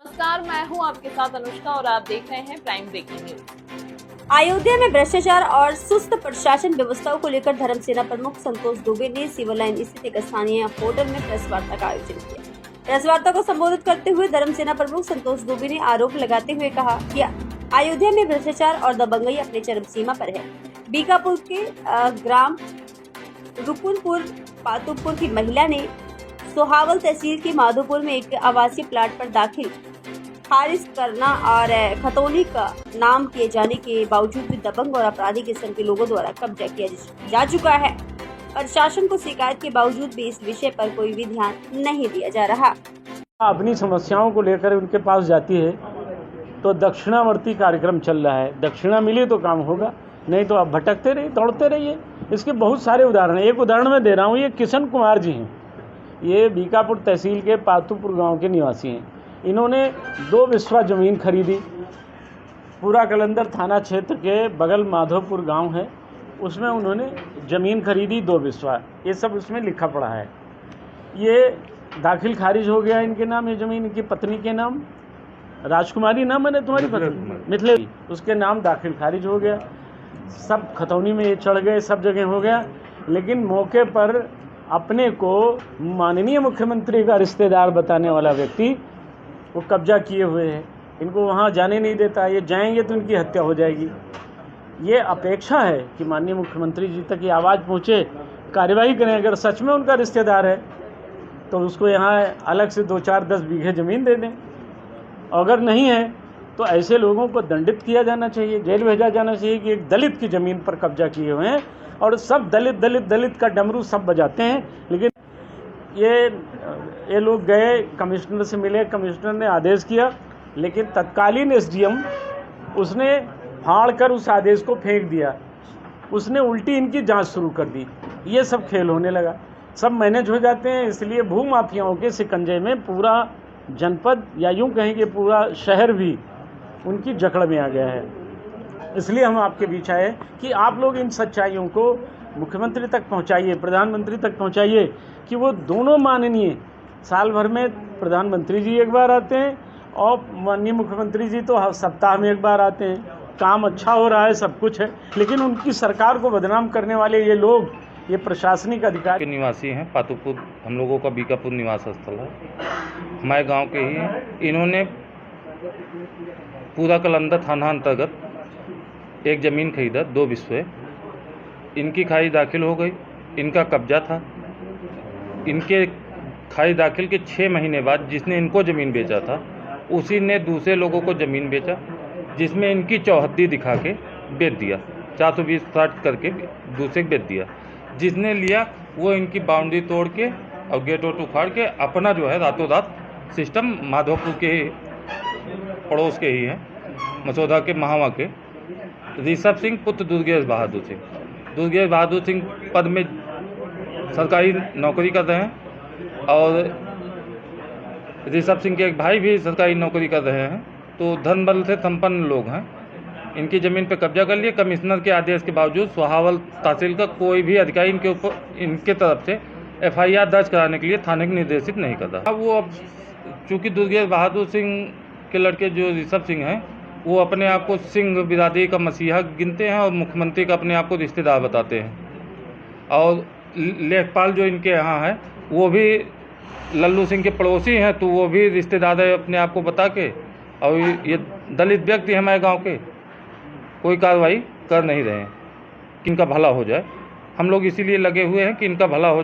नमस्कार, मैं हूं आपके साथ अनुष्का और आप देख रहे हैं प्राइम ब्रेकिंग न्यूज। अयोध्या में भ्रष्टाचार और सुस्त प्रशासन व्यवस्थाओं को लेकर धर्मसेना प्रमुख संतोष दुबे ने सिविल लाइन स्थित एक स्थानीय होटल में प्रेस वार्ता का आयोजन किया। प्रेस वार्ता को संबोधित करते हुए धर्मसेना प्रमुख संतोष दुबे ने आरोप लगाते हुए कहा कि अयोध्या में भ्रष्टाचार और दबंगई अपने चरम सीमा पर है। बीकापुर के ग्राम रुकुनपुर पातुपुर की महिला ने सोहावल तहसील के माधोपुर में एक आवासीय प्लाट पर दाखिल खारिज करना और खतौनी का नाम किए जाने के बावजूद भी दबंग और आपराधिक किस्म के लोगों द्वारा कब्जा किया जा चुका है। प्रशासन को शिकायत के बावजूद भी इस विषय पर कोई भी ध्यान नहीं दिया जा रहा। अपनी समस्याओं को लेकर उनके पास जाती है तो दक्षिणावर्ती कार्यक्रम चल रहा है। दक्षिणा मिली तो काम होगा, नहीं तो आप भटकते रहिए, दौड़ते रहिए। इसके बहुत सारे उदाहरण हैं। एक उदाहरण मैं दे रहा हूँ। ये किशन कुमार जी हैं। ये बीकापुर तहसील के पातुपुर गांव के निवासी हैं। इन्होंने 2 बिस्वा ज़मीन खरीदी। पूरा कलंदर थाना क्षेत्र के बगल माधोपुर गांव है, उसमें उन्होंने ज़मीन खरीदी 2 बिस्वा। ये सब उसमें लिखा पड़ा है। ये दाखिल खारिज हो गया इनके नाम, ये ज़मीन इनकी पत्नी के नाम, राजकुमारी नाम है ना तुम्हारी पत्नी, मिथिले, उसके नाम दाखिल खारिज हो गया। सब खतौनी में ये चढ़ गए, सब जगह हो गया। लेकिन मौके पर अपने को माननीय मुख्यमंत्री का रिश्तेदार बताने वाला व्यक्ति वो कब्जा किए हुए हैं। इनको वहाँ जाने नहीं देता। ये जाएंगे तो इनकी हत्या हो जाएगी। ये अपेक्षा है कि माननीय मुख्यमंत्री जी तक ये आवाज़ पहुँचे, कार्यवाही करें। अगर सच में उनका रिश्तेदार है तो उसको यहाँ अलग से 2, 4, 10 बीघे ज़मीन दे दें। अगर नहीं है तो ऐसे लोगों को दंडित किया जाना चाहिए, जेल भेजा जाना चाहिए कि एक दलित की ज़मीन पर कब्जा किए हुए हैं और सब दलित दलित दलित का डमरू सब बजाते हैं। लेकिन ये लोग गए, कमिश्नर से मिले, कमिश्नर ने आदेश किया, लेकिन तत्कालीन एसडीएम उसने फाड़ कर उस आदेश को फेंक दिया। उसने उल्टी इनकी जांच शुरू कर दी। ये सब खेल होने लगा, सब मैनेज हो जाते हैं। इसलिए भूमाफियाओं के शिकंजे में पूरा जनपद या यूं कहें कि पूरा शहर भी उनकी जकड़ में आ गया है। इसलिए हम आपके बीच आए कि आप लोग इन सच्चाइयों को मुख्यमंत्री तक पहुंचाइए, प्रधानमंत्री तक पहुंचाइए कि वो दोनों माननीय, साल भर में प्रधानमंत्री जी एक बार आते हैं और माननीय मुख्यमंत्री जी तो सप्ताह में एक बार आते हैं। काम अच्छा हो रहा है, सब कुछ है, लेकिन उनकी सरकार को बदनाम करने वाले ये लोग, ये प्रशासनिक अधिकारी के निवासी हैं। पातुपुर हम लोगों का बीकापुर निवास स्थल है, हमारे गांव के ही हैं। इन्होंने पूरा कलंदर थाना अंतर्गत एक ज़मीन खरीदा 2 बिस्वे। इनकी खारिज दाखिल हो गई, इनका कब्जा था। इनके खारिज दाखिल के 6 महीने बाद जिसने इनको ज़मीन बेचा था उसी ने दूसरे लोगों को ज़मीन बेचा, जिसमें इनकी चौहद्दी दिखा के बेच दिया, 420-60 करके दूसरे बेच दिया। जिसने लिया वो इनकी बाउंड्री तोड़ के और गेट वोट उखाड़ के अपना जो है रातों रात सिस्टम माधोपुर के पड़ोस के ही है, मसौदा के महावा के ऋषभ सिंह पुत्र दुर्गेश बहादुर सिंह। दुर्गेश बहादुर सिंह पद में सरकारी नौकरी कर रहे हैं और ऋषभ सिंह के एक भाई भी सरकारी नौकरी कर रहे हैं। तो धन बल से संपन्न लोग हैं। इनकी ज़मीन पर कब्जा कर लिया। कमिश्नर के आदेश के बावजूद सोहावल तहसील का कोई भी अधिकारी इनके ऊपर, इनके तरफ से FIR दर्ज कराने के लिए थाने को निर्देशित नहीं कर रहा। अब चूँकि दुर्गेश बहादुर सिंह के लड़के जो ऋषभ सिंह हैं वो अपने आप को सिंह बिरादरी का मसीहा गिनते हैं और मुख्यमंत्री का अपने आप को रिश्तेदार बताते हैं। और लेखपाल जो इनके यहाँ है वो भी लल्लू सिंह के पड़ोसी हैं, तो वो भी रिश्तेदार है अपने आप को बता के। और ये दलित व्यक्ति हमारे गांव के कोई कार्रवाई कर नहीं रहे हैं कि इनका भला हो जाए। हम लोग इसीलिए लगे हुए हैं कि इनका भला हो जाए।